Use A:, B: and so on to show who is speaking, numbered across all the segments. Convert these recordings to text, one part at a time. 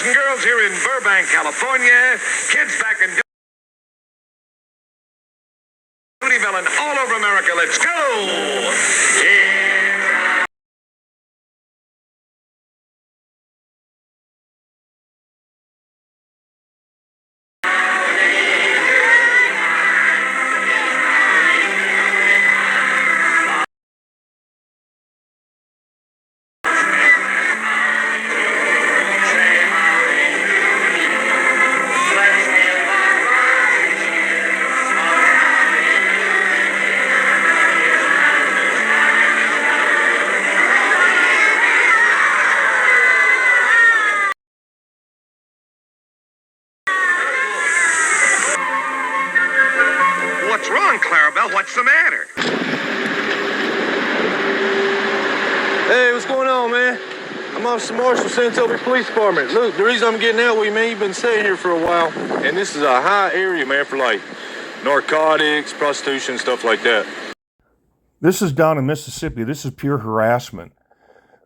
A: and girls here in Burbank, California, kids back in Dooneyville and all over America. Let's go! Yeah. What's wrong, Clarabelle? What's the matter?
B: Hey, what's going on, man? I'm Officer Marshall, San Toby Police Department. Look, the reason I'm getting out with you, man, you've been staying here for a while, and this is a high area, man, for like narcotics, prostitution, stuff like that.
C: This is down in Mississippi. This is pure harassment.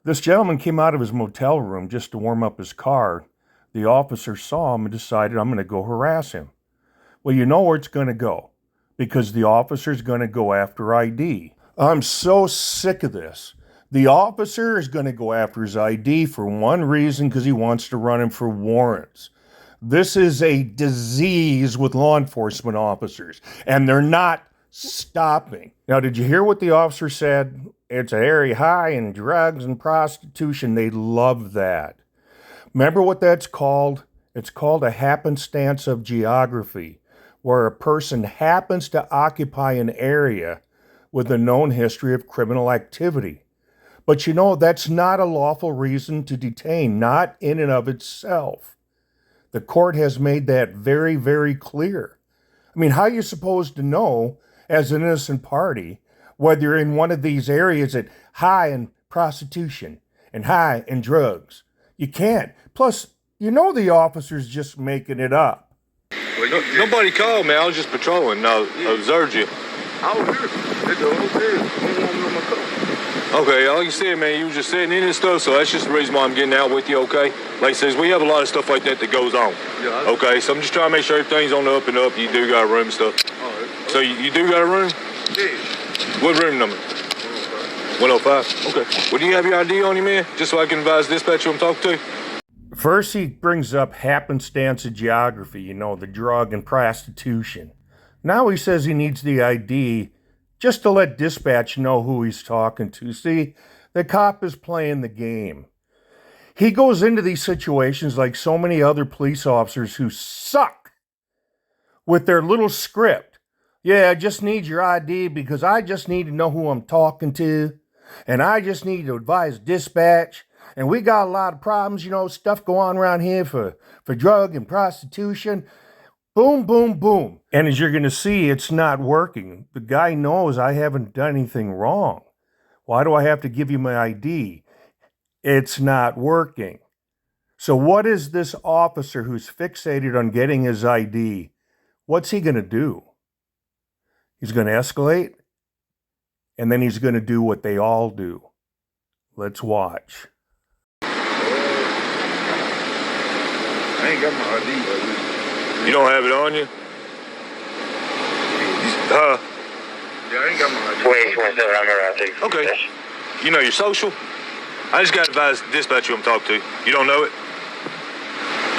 C: This gentleman came out of his motel room just to warm up his car. The officer saw him and decided, I'm going to go harass him. Well, you know where it's going to go, because the officer's going to go after ID. I'm so sick of this. The officer is going to go after his ID for one reason, because he wants to run him for warrants. This is a disease with law enforcement officers, and they're not stopping. Now, did you hear what the officer said? It's an area high in drugs and prostitution. They love that. Remember what that's called? It's called a happenstance of geography, where a person happens to occupy an area with a known history of criminal activity. But you know, that's not a lawful reason to detain, not in and of itself. The court has made that very, very clear. I mean, how are you supposed to know, as an innocent party, whether you're in one of these areas that high in prostitution and high in drugs? You can't. Plus, you know the officer's just making it up.
B: Well, nobody called me. I was just patrolling. No, I observed you.
D: I was here at the hotel.
B: Okay, like you said, man, you was just sitting in and stuff, so that's just the reason why I'm getting out with you, okay? Like I says, we have a lot of stuff like that goes on.
D: Yeah.
B: Okay, so I'm just trying to make sure everything's on the up and up. You do got a room and stuff.
D: All right.
B: So you do got a room?
D: Yeah.
B: What room number? 105. Okay. Well, do you have your ID on you, man? Just so I can advise dispatch who I'm talking to?
C: First, he brings up happenstance of geography, you know, the drug and prostitution. Now he says he needs the ID just to let dispatch know who he's talking to. See, the cop is playing the game. He goes into these situations like so many other police officers who suck with their little script. Yeah, I just need your ID because I just need to know who I'm talking to, and I just need to advise dispatch. And we got a lot of problems, you know, stuff going on around here for drug and prostitution. Boom, boom, boom. And as you're going to see, it's not working. The guy knows I haven't done anything wrong. Why do I have to give you my ID? It's not working. So what is this officer who's fixated on getting his ID? What's he going to do? He's going to escalate, and then he's going to do what they all do. Let's watch.
D: I ain't got my ID, baby.
B: You don't have it on you?
D: Yeah, I ain't got my ID.
E: 2827, I'm around 6.
B: Okay. You know your social? I just got to advise dispatch who I'm talking to. You don't know it?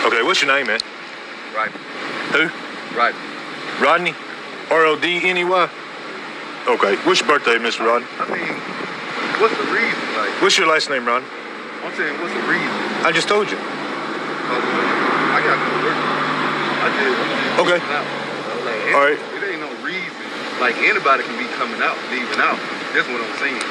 B: Okay, what's your name, man?
D: Right.
B: Who?
D: Right.
B: Rodney? R-O-D-N-E-Y? Okay. What's your birthday, Mr. Rodney?
D: I mean, what's the reason? Like,
B: What's your last name, Rodney?
D: I'm saying, what's the reason?
B: I just told you.
D: I got to work. I'm just
B: Okay.
D: leaving out. So, like,
B: All right.
D: It ain't no reason. Like, anybody can be coming out, leaving out. That's what I'm saying.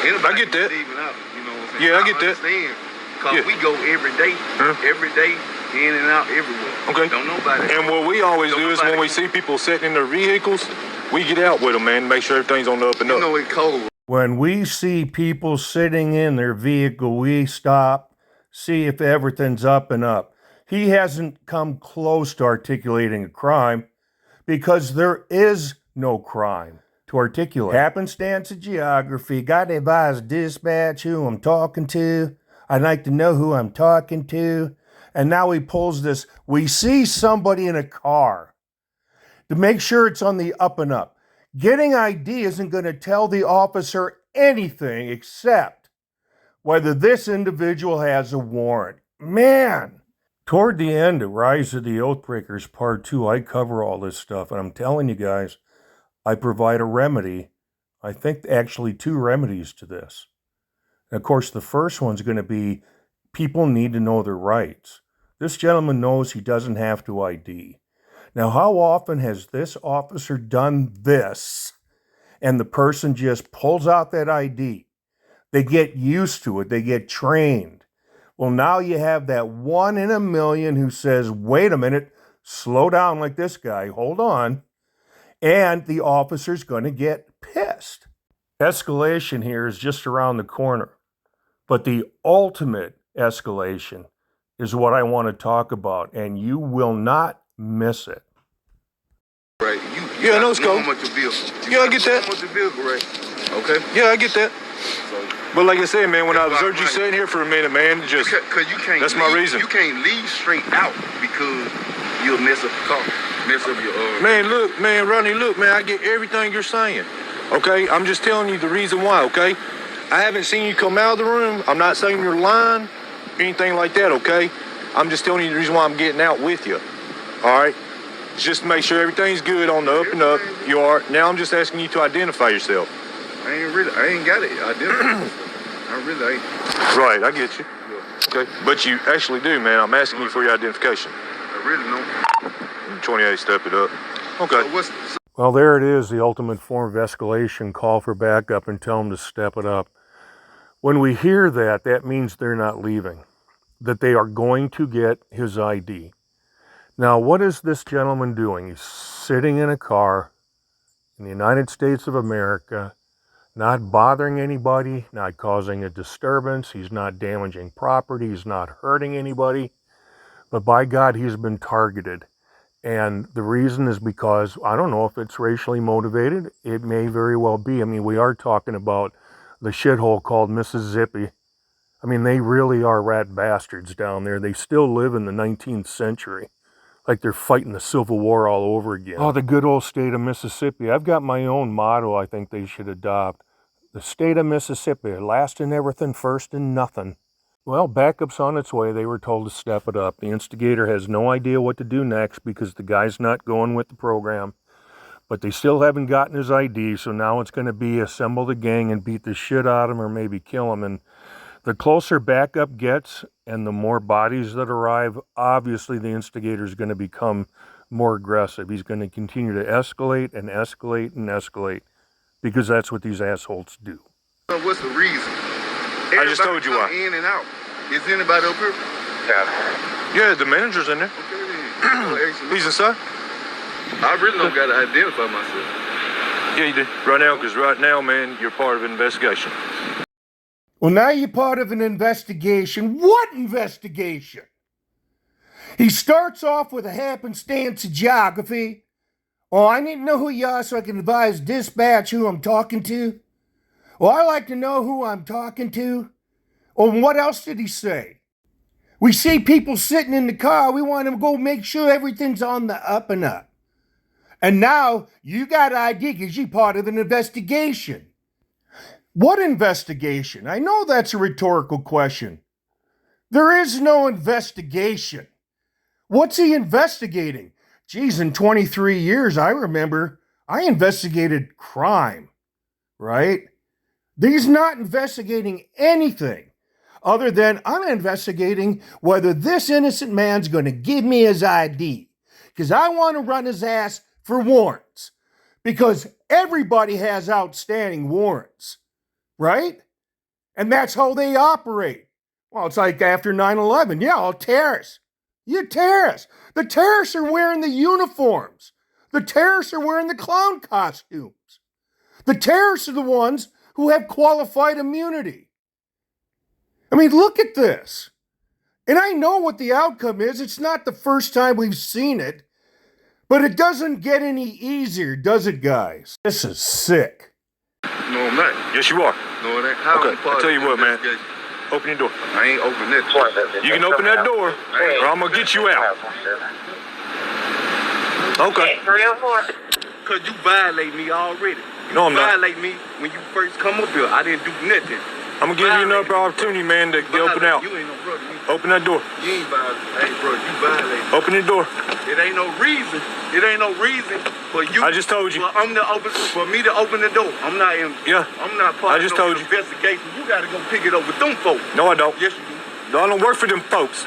D: Anybody
B: I get that.
D: can be leaving out. You know what I'm saying?
B: Yeah, I get that.
D: Understand. Because
B: Yeah.
D: we go every day.
B: Huh?
D: Every day, in and out, everywhere.
B: Okay.
D: Don't nobody.
B: And what we always
D: Don't
B: do is
D: nobody-
B: when we see people sitting in their vehicles, we get out with them, man, make sure everything's on the up and
D: You
B: up.
D: know it's cold.
C: When we see people sitting in their vehicle, we stop, see if everything's up and up. He hasn't come close to articulating a crime because there is no crime to articulate. Happenstance of geography, got to advise dispatch who I'm talking to. I'd like to know who I'm talking to. And now he pulls this, we see somebody in a car, to make sure it's on the up and up. Getting ID isn't going to tell the officer anything except whether this individual has a warrant. Man! Toward the end of Rise of the Oathbreakers Part 2, I cover all this stuff, and I'm telling you guys, I provide a remedy. I think actually 2 remedies to this. And of course, the first one's going to be people need to know their rights. This gentleman knows he doesn't have to ID. Now, how often has this officer done this and the person just pulls out that ID? They get used to it. They get trained. Well, now you have that 1 in a million who says, wait a minute, slow down like this guy, hold on. And the officer's going to get pissed. Escalation here is just around the corner. But the ultimate escalation is what I want to talk about, and you will not miss it.
D: Right.
B: Yeah, I know it's
D: know
B: cold.
D: how much your vehicle.
B: Yeah, I get that.
D: How much your vehicle, right? Okay.
B: Yeah, I get that.
D: So,
B: But like I said, man, when I observed you sitting here for a minute, man, just
D: because you can't.
B: that's my
D: leave,
B: reason.
D: You can't leave straight out because you'll mess up the car, mess up your.
B: Man, look, man, Ronnie, look, man, I get everything you're saying. Okay, I'm just telling you the reason why. Okay, I haven't seen you come out of the room. I'm not saying you're lying, anything like that. Okay, I'm just telling you the reason why I'm getting out with you. All right, it's just to make sure everything's good on the up and up. You are. Now I'm just asking you to identify yourself.
D: I ain't got it. I didn't. I really ain't.
B: Right, I get you. Okay, but you actually do, man. I'm asking you for your identification.
D: I really don't.
B: 28, step it up. Okay.
D: So
C: Well, there it is, the ultimate form of escalation. Call for backup and tell them to step it up. When we hear that, that means they're not leaving, that they are going to get his ID. Now, what is this gentleman doing? He's sitting in a car in the United States of America, not bothering anybody, not causing a disturbance. He's not damaging property. He's not hurting anybody. But by God, he's been targeted. And the reason is because, I don't know if it's racially motivated. It may very well be. I mean, we are talking about the shithole called Mississippi. I mean, they really are rat bastards down there. They still live in the 19th century, like they're fighting the Civil War all over again. Oh, the good old state of Mississippi. I've got my own motto I think they should adopt. The state of Mississippi, last in everything, first in nothing. Well, backup's on its way. They were told to step it up. The instigator has no idea what to do next because the guy's not going with the program. But they still haven't gotten his ID, so now it's going to be assemble the gang and beat the shit out of him or maybe kill him. And the closer backup gets and the more bodies that arrive, obviously the instigator is going to become more aggressive. He's going to continue to escalate and escalate and escalate because that's what these assholes do.
D: So what's the reason?
B: I just told you why.
D: In and out. Is anybody up here?
B: Yeah, the manager's in there.
D: Okay, then.
B: He's inside.
D: I really don't got to identify myself.
B: Yeah, you do. Right now, because right now, man, you're part of an investigation.
C: Well, now you're part of an investigation. What investigation? He starts off with a happenstance of geography. Oh, I need to know who you are so I can advise dispatch who I'm talking to. Well, I like to know who I'm talking to. Oh, and what else did he say? We see people sitting in the car. We want to go make sure everything's on the up and up. And now you got ID because you're part of an investigation. What investigation? I know that's a rhetorical question. There is no investigation. What's he investigating? Geez, in 23 years, I remember I investigated crime, right? He's not investigating anything other than I'm investigating whether this innocent man's going to give me his ID because I want to run his ass for warrants because everybody has outstanding warrants, right? And that's how they operate. Well, it's like after 9/11. Yeah, all terrorists. You terrorists. The terrorists are wearing the uniforms. The terrorists are wearing the clown costumes. The terrorists are the ones who have qualified immunity. I mean, look at this. And I know what the outcome is. It's not the first time we've seen it. But it doesn't get any easier, does it, guys? This is sick.
D: No, I'm not.
B: Yes, you are.
D: No, it ain't. How
B: Okay, I'll tell you what, man. Open your door.
D: I ain't open this.
B: You can open that door, or I'm gonna get you out. Okay.
E: 304.
D: Cause you violate me already.
B: No, I'm not.
D: Violate me when you first come up here. I didn't do nothing.
B: I'm gonna give you another opportunity, man, to get open out.
D: You ain't no brother.
B: Open that door.
D: You ain't violate. Hey, bro, you violate.
B: Open your door.
D: It ain't no reason. It ain't no reason for you.
B: I just told you.
D: For me to open the door. I'm not in.
B: Yeah.
D: I'm not part
B: I just
D: of no
B: told you.
D: investigation. You gotta go pick it up with them folks.
B: No, I don't.
D: Yes, you do.
B: No, I don't work for them folks.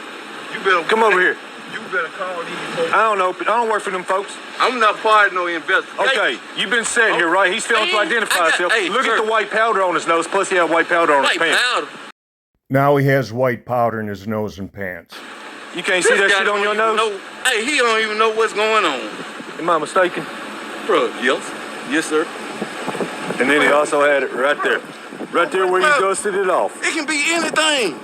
D: You better
B: Come over here.
D: You better call these folks.
B: I don't work for them folks.
D: I'm not part of no investigation.
B: Okay, you've been sitting here, right? He's failing to identify himself.
D: Hey,
B: Look
D: sir.
B: at the white powder on his nose, plus he had white powder on his pants.
D: Powder.
C: Now he has white powder in his nose and pants.
B: You can't see that shit on your nose?
D: Hey, he don't even know what's going on.
B: Am I mistaken?
D: Bro, yes. Yes, sir.
B: And then he also had it right there. Right there where you dusted it off.
D: It can be anything.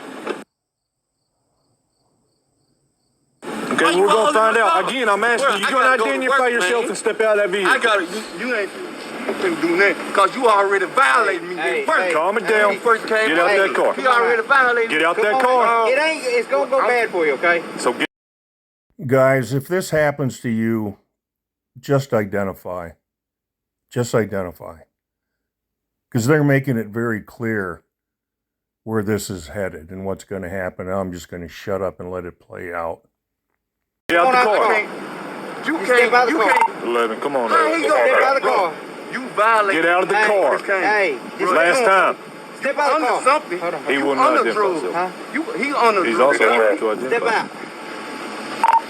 B: Okay, we're gonna find out. Again, I'm asking you, you gonna identify yourself and step out of that vehicle.
D: I got it. You ain't finna do nothing because you already violated me. First.
B: Calm it down.
D: First came
B: Get out that car.
D: He already violated me.
B: Get out that car.
F: It's gonna go bad for you, okay?
B: So get.
C: Guys, if this happens to you, just identify. Just identify. Because they're making it very clear where this is headed and what's going to happen. I'm just going to shut up and let it play out.
B: Get out the car.
D: You can't.
B: 11, come on.
D: How he gonna
F: Step out of the car.
D: You violated.
B: Get out of the car.
F: Hey, just
B: Last time.
F: step out of the
D: Under
F: car.
D: something.
F: Hold on.
B: He
D: You
B: will not
D: under
B: identify
D: drugs.
B: himself.
D: He under
B: He's
D: drugs.
B: also wanting to
F: Step
B: identify.
F: out.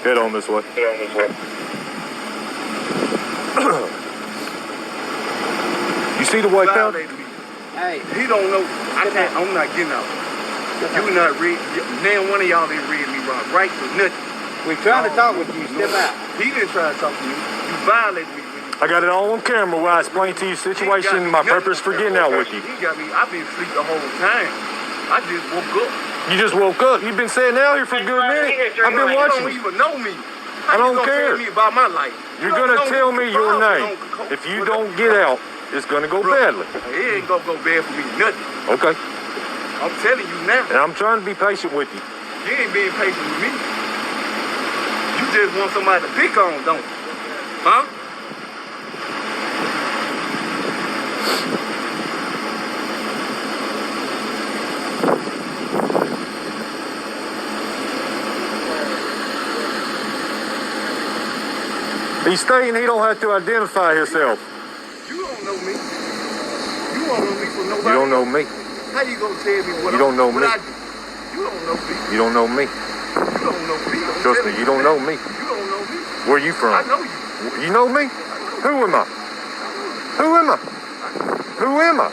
B: Head on this way. You see the white powder?
D: Violated me.
F: Hey,
D: He don't know. I'm not getting out. You not read. Man, one of y'all didn't read me wrong. Right to nothing.
F: we're trying to talk with you. Step out.
D: He didn't try to talk to you. You violated me.
B: I got it all on camera where I explained to you the situation, my purpose for getting out with you.
D: He got me. I've been asleep the whole time. I just woke up.
B: You just woke up. You've been sitting out here for a good minute. I've been
D: You
B: watching
D: don't
B: you.
D: even know me.
B: I don't
D: How you gonna
B: care.
D: tell me about my life?
B: You're
D: You
B: gonna
D: don't know
B: tell me your name.
D: Don't-
B: If you don't get out, it's gonna go badly.
D: It ain't gonna go bad for me. Nothing.
B: Okay.
D: I'm telling you now.
B: And I'm trying to be patient with you.
D: You ain't being patient with me. You just want somebody to pick on, don't you? Huh?
B: He's stating he don't have to identify himself.
D: You don't know me. You don't know me for nobody.
B: You don't know me.
D: How you gonna tell me what
B: You don't know
D: what
B: me.
D: I do? You don't know me.
B: You don't know me.
D: You don't know me. I'm
B: Trust me,
D: telling
B: you don't know me.
D: You don't know me.
B: Where you from?
D: I know you.
B: You know me? Who am I? Who am I? Who am I?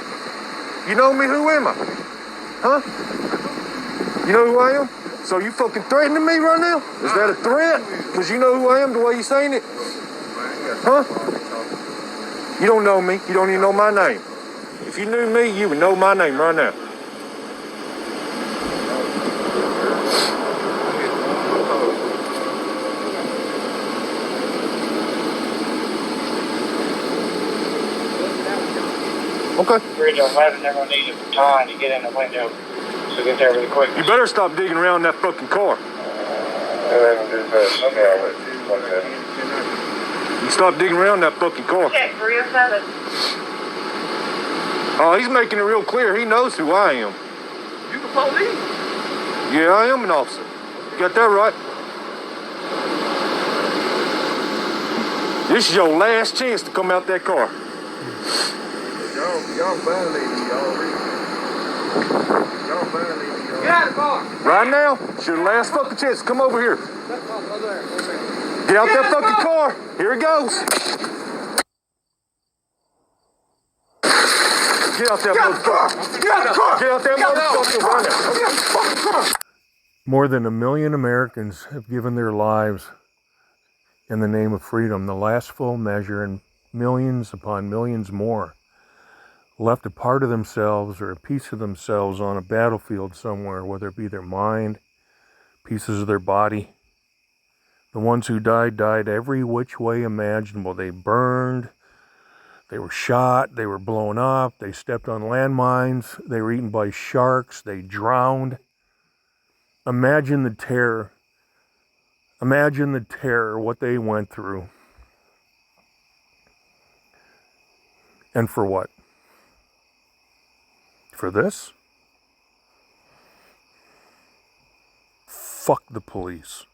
B: You know me? Who am I? Huh? You know who I am? So you fucking threatening me right now? Is that a threat? Because you know who I am the way you saying it? Huh? You don't know me. You don't even know my name. If you knew me, you would know my name right now. Okay.
E: Bridge 11, they're gonna need some time to get in the window. So get there really quick.
B: You better stop digging around that fucking car.
E: 11, do this. Okay, I'll let you. 1 minute.
B: You stop digging around that fucking car.
G: Check 307.
B: Oh, he's making it real clear. He knows who I am.
D: You the police.
B: Yeah, I am an officer. Got that right? This is your last chance to come out that car.
D: Y'all violated me already. Y'all violated me already.
F: Get out of the car.
B: Right now, it's your last fucking chance to come over here. Get out that fucking car. Here it goes. Get out that motherfucker.
D: Get out the car.
B: Get out that motherfucker right now.
C: More than 1 million Americans have given their lives in the name of freedom. The last full measure, and millions upon millions more left a part of themselves or a piece of themselves on a battlefield somewhere, whether it be their mind, pieces of their body. The ones who died every which way imaginable. They burned, They were shot, they were blown up, they stepped on landmines, they were eaten by sharks, they drowned. Imagine the terror. Imagine the terror, what they went through. And for what? For this? Fuck the police.